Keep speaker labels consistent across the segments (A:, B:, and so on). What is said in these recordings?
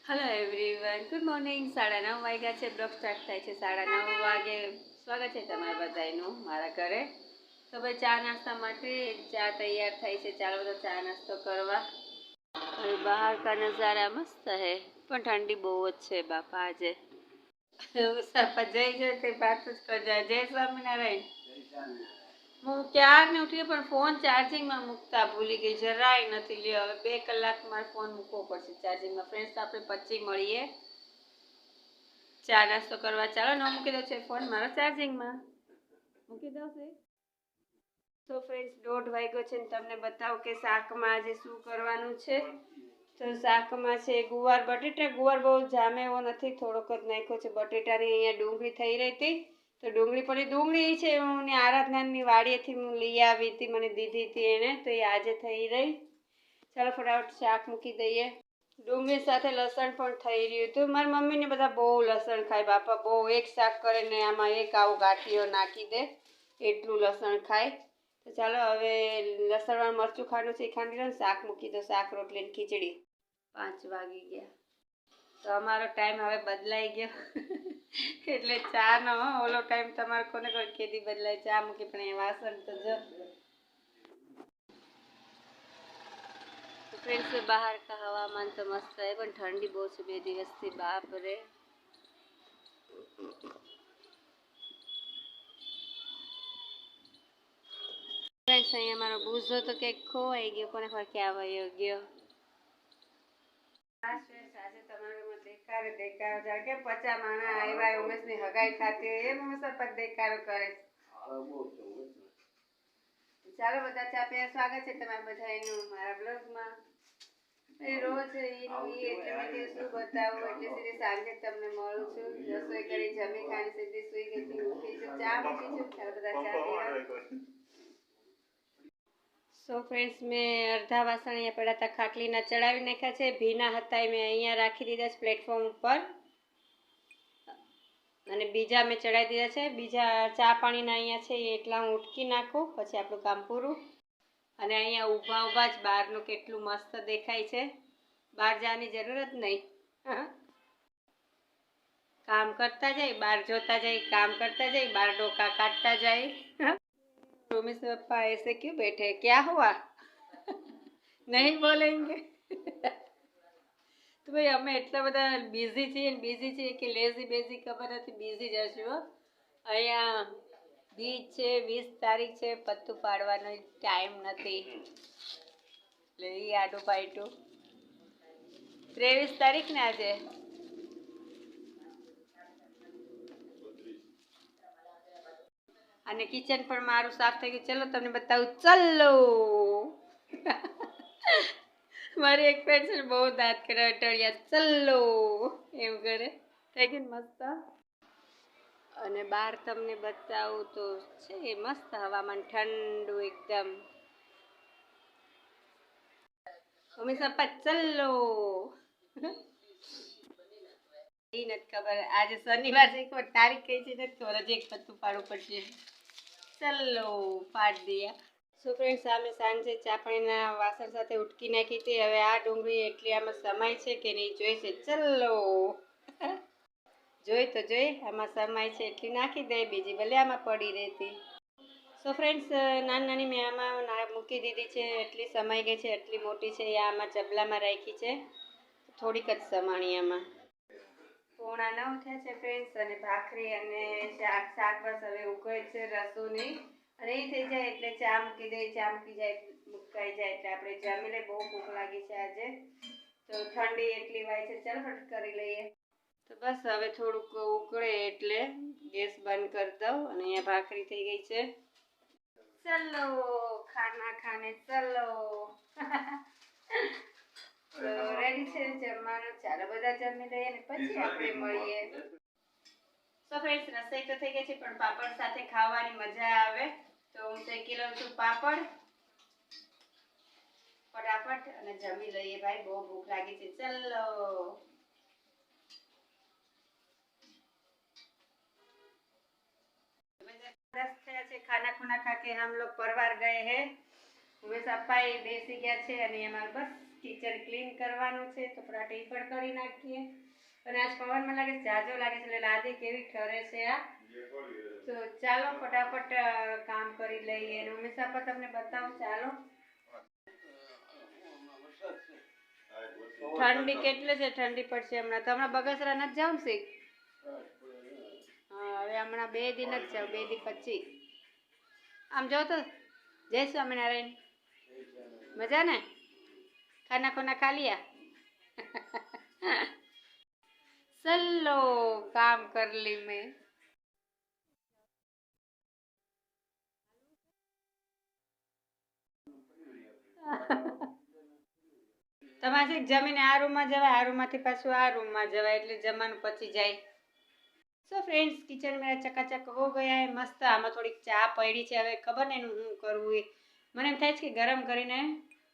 A: Hello everyone, good morning. 9:30 વાગ્યા છે. Blog start થાય છે 9:30 વાગે. સ્વાગત છે તમારા બધાનું મારા ઘરે. તો ભાઈ ચા નાસ્તા માટે ચા તૈયાર થાય છે. ચાલો બધો ચા નાસ્તો કરવા. અને બહાર કા નજારા મસ્ત હે, પણ ઠંડી બહુ જ છે બાપા આજે. જય તે વાત જ કરજા. જય સ્વામિનારાયણ. હું ક્યારની ઉઠી પણ ફોન ચાર્જિંગમાં મૂકતા ભૂલી ગઈ. જરાય નથી લ્યો. હવે 2 કલાક મારે ફોન મૂકવો પડશે ચાર્જિંગમાં. ફ્રેન્ડ્સ આપણે પછી મળીએ. ચા નાસ્તો કરવા ચાલો. ન મૂકી દો છે ફોન મારો ચાર્જિંગમાં. મૂકી દો છે. તો ફ્રેન્ડ્સ 1:30 વાગ્યો છે ને તમને બતાવું કે શાકમાં આજે શું કરવાનું છે. તો શાકમાં છે ગુવાર બટેટા. ગુવાર બહુ જામે એવો નથી, થોડોક જ નાખ્યો છે. બટેટાની અહીંયા ડુંગળી થઈ રહી હતી, તો ડુંગળી છે હું આરાધનાની વાડીએથી હું લઈ આવી હતી, મને દીધી હતી એણે, તો એ આજે થઈ રહી. ચાલો ફટાફટ શાક મૂકી દઈએ. ડુંગળી સાથે લસણ પણ થઈ રહ્યું હતું. મારી મમ્મીને બધા બહુ લસણ ખાય બાપા, બહુ. એક શાક કરે ને આમાં એક આવું ગાંઠીઓ નાખી દે, એટલું લસણ ખાય. તો ચાલો હવે લસણવાળું મરચું ખાંડું છે એ ખાંડી લો ને શાક મૂકી દો. શાક રોટલી ને ખીચડી. 5 વાગી ગયા. તો અમારો ટાઈમ હવે બદલાઈ ગયો. એટલે ચા નો ઓલો ટાઈમ તમારે કોને કોઈ કેદી બદલાય. ચા મૂકી પણ એ વાસણ તો જો. ફ્રેન્ડ્સ બહાર કા હવામાન તો મસ્ત है, પણ ઠંડી બહુ છે 2 દિવસથી. બાપ રે. ફ્રેન્ડ્સ અહીંયા મારો બૂઝો તો કંઈક ખોવાઈ ગયો, કોને ખબર ક્યાં વયો ગયો. આજે તમારામાં દેખારો જાણે કે 50 માણા આવ્યા ઉમેશની હગાઈ ખાતી હોય એમ ઉમેશ પર દેખારો કરે. ચાલો બધા ચા પીવા. સ્વાગત છે તમારા બધાનું મારા બ્લોગમાં. રોજ એનું એટલે મેં કીધું શું બતાવું, એટલે સીધી સાંજે તમને મળું છું. રસોઈ કરી, જમી ખાઈને સીધી સુઈ ગઈ હતી. ઉઠી છું, ચા મૂકી છું. ચાલો બધા ચા પીવા. સો ફ્રેન્ડ્સ મેં અડધા વાસણ અહીંયા પડ્યા હતા ખાટલીના ચડાવી નાખ્યા છે. ભીના હતા એ મેં અહીંયા રાખી દીધા છે પ્લેટફોર્મ ઉપર, અને બીજા મેં ચડાવી દીધા છે. બીજા ચા પાણીના અહીંયા છે એટલા હું ઉટકી નાખું, પછી આપણું કામ પૂરું. અને અહીંયા ઊભા ઊભા જ બહારનું કેટલું મસ્ત દેખાય છે. બહાર જવાની જરૂર જ નહીં. કામ કરતા જાય, બહાર જોતા જાય, કામ કરતા જાય, બહાર ડોકા કાઢતા જાય. रोमिस पापा ऐसे क्यों बैठे, क्या हुआ? नहीं बोलेंगे. તો ભાઈ અમે એટલા બધા બિઝી છીએ કે લેઝી બેઝી ખબર નથી, બિઝી જ હશું. અહીંયા બીજ છે, 20 તારીખ છે, પત્તું પાડવાનો ટાઈમ નથી એટલે એ આડું પાડું. 23 તારીખ ને આજે. અને કિચન પણ મારું સાફ થઈ ગયું. ચલો તમને બતાવું. ચલો. મારી એક ફ્રેન્ડ છે બહુ દાંત કરે અટળિયા. ચલો એમ કરે. થઈ ગયું મસ્ત. અને બહાર તમને બતાવું તો છે મસ્ત હવામાન, ઠંડુ એકદમ. મમ્મી સપ્પા ચલો. એ નથી ખબર આજે શનિવાર છે, કોઈ તારીખ કઈ છે નથી ખબર. હજી એક પત્તું પાડવું પડશે. ચલો પાડ દિયા. સો ફ્રેન્ડ સામે સાંજે ચા પાણીના વાસણ સાથે ઉટકી નાખી હતી. હવે આ ડુંગળી એટલી આમાં સમાય છે કે નહીં જોઈશે. ચલો. જોઈ તો જોઈ આમાં સમાય છે એટલી નાખી દે, બીજી ભલે આમાં પડી રહેતી. સો ફ્રેન્ડ્સ નાની મેં આમાં મૂકી દીધી છે. એટલી સમાઈ ગઈ છે, એટલી મોટી છે. એ આમાં ચબલામાં રાખી છે, થોડીક જ સમાણી આમાં. 8:45 થયા છે ફ્રેન્ડ્સ. અને ભાખરી અને શાક બસ હવે ઉકળે છે રસોની. અને એ થઈ જાય એટલે ચા મૂકી દે. ચા મુકાઈ જાય એટલે આપણે જમી લઈએ. બહુ ભૂખ લાગી છે આજે, તો ઠંડી એટલી વાય છે. ચાલો ફટ કરી લઈએ. તો બસ હવે થોડુંક ઉકળે એટલે ગેસ બંધ કરી દઉં. અને અહીંયા ભાખરી થઈ ગઈ છે. ચલો ખાના ખાને ચલો. તો રેડી છે જમવાનું. ચાલો બધા જમી લઈએ ને પછી આપણે મળીએ. સો ફ્રેન્ડ્સ રસોઈ તો થઈ ગઈ છે, પણ પાપડ સાથે ખાવાની મજા આવે, તો હું શેકી લઉં છું પાપડ ફટાફટ અને જમી લઈએ. ભાઈ બહુ ભૂખ લાગી છે. ચલો. 10 થયા છે. ખાना ખુના ખા કે હમ લોગ પરવાર ગए हैं. ઉમેશ અપ્પા એ બેસી ગયા છે અને અમારે બસ કિચન ક્લીન કરવાનું છે તો ફટાફટ એ પણ કરી નાખીએ. અને આજ પવનમાં લાગે જાજો લાગે છે એટલે લાદી કેવી ઠરે છે આ. તો ચાલો ફટાફટ કામ કરી લઈએ અને હંમેશા પર તમને બતાવું. ચાલો ઠંડી કેટલી છે, ઠંડી પડશે હમણાં તો. હમણાં બગસરા નથી જાઉં છે. હા હવે હમણાં 2 દિન જ જાઉં, 2 દિન પછી. આમ જાઓ તો જય સ્વામિનારાયણ. મજા ને? ખાના ખોના ખા लिया? चलो काम कर ली मैं. તમારે જમીને આ રૂમમાં જવાય, આ રૂમમાંથી પાછું આ રૂમમાં જવાય એટલે જમવાનું પચી જાય. સો ફ્રેન્ડ્સ, કિચન મેરા ચકાચક હો ગયા હે મસ્ત. આમાં થોડીક ચા પડી છે, હવે ખબર ને એનું શું કરવું એ. મને એમ થાય છે કે ગરમ કરીને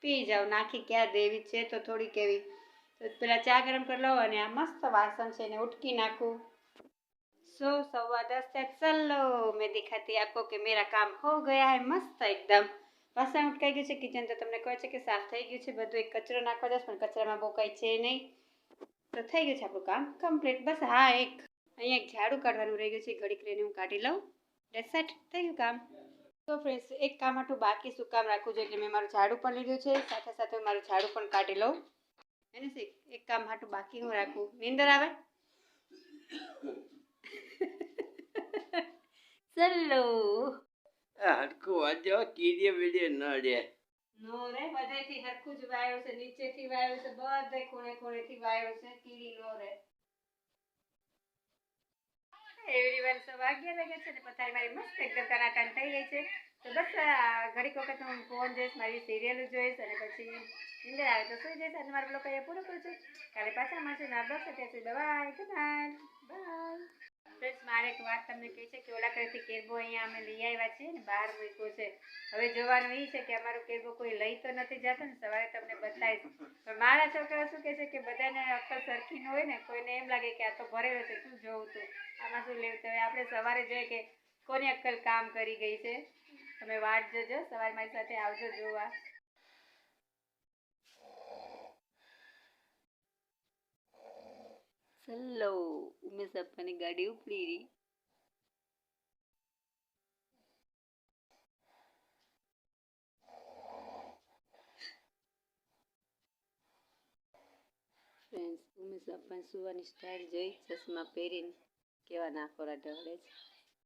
A: પી જાઉં. નાખી ક્યાં દેવી છે તો થોડીક એવી. તો પેલા ચા ગરમ કરી લઉં અને આ મસ્ત વાસણ છે એને ઉટકી નાખું. 10:15 तक चलो मैं दिखाती आपको कि मेरा काम हो गया है मस्त एकदम. વાસણ ઉટકાઈ ગયું છે. કિચન તો તમને કહે છે કે સાફ થઈ ગયું છે બધું. એક કચરો નાખવા જશે પણ કચરામાં બહુ કાંઈ છે નહીં. તો થઈ ગયું છે આપણું કામ કમ્પ્લીટ. બસ હા, અહીંયા એક ઝાડુ કાઢવાનું રહી ગયું છે. ઘડીક રહીને હું કાઢી લઉં. સેટ થઈ ગયું કામ. તો ફ્રેન્ડ્સ, એક કામ આટલું બાકી શું કામ રાખવું જોઈએ એટલે મેં મારું ઝાડુ પણ લીધું છે. સાથે સાથે મારું ઝાડુ પણ કાઢી લઉં. એને એક કામ આટલું બાકી હું રાખું. નીંદર આવે? ચલો
B: હરખું વાંચો, કીડીએ બીડીએ ન રે.
A: નો રે, બધેથી હરખું જ વાયો છે. નીચેથી વાયો છે, બધે ખૂણે ખૂણેથી વાયો છે. કીડી નો રે. એવરીવન, સો વાગ્યા લાગે છે ને પથારી મારી મસ્ત એકદમ ટનાટન થઈ ગઈ છે. તો બસ ઘડીક વખત હું ફોન જોઈશ, મારી સિરિયલ જોઈશ અને પછી નીંદર આવે તો સુઈ જઈશ. અને મારો બ્લોગ અહીંયા પૂરો કરું છું. કાલે પાછા મળશું નવા બ્લોગ સાથે. Bye, good night, bye. Friends, મારે એક વાત તમને કહી છે કે ઓલા કરેથી કેરબો અહીંયા અમે લઈ આવ્યા છીએ ને, બહાર મૂક્યો છે. હવે જોવાનું એ છે કે અમારો કેરબો કોઈ લઈ તો નથી જતો ને. સવારે તમને બતાવીશ. પણ મારા છોકરા શું કહે છે કે બધાને અક્કલ સરખી ન હોય ને, કોઈને એમ લાગે કે આ તો ભરેલો છે, શું જોવું તું, આમાં શું લેવું. તો આપણે સવારે જોઈએ કે કોની અક્કલ કામ કરી ગઈ છે. તમે વાટ જોજો, સવારે મારી સાથે આવજો જોવા. ચલો, ઉમેશ પપ્પાની ગાડી ઉપડી રહી. ફ્રેન્ડ્સ, ઉમેશ પપ્પાની સુવાની સ્ટાઇલ જોઈ, ચશ્મા પહેરીને કેવા નાખોરા ઢળે છે.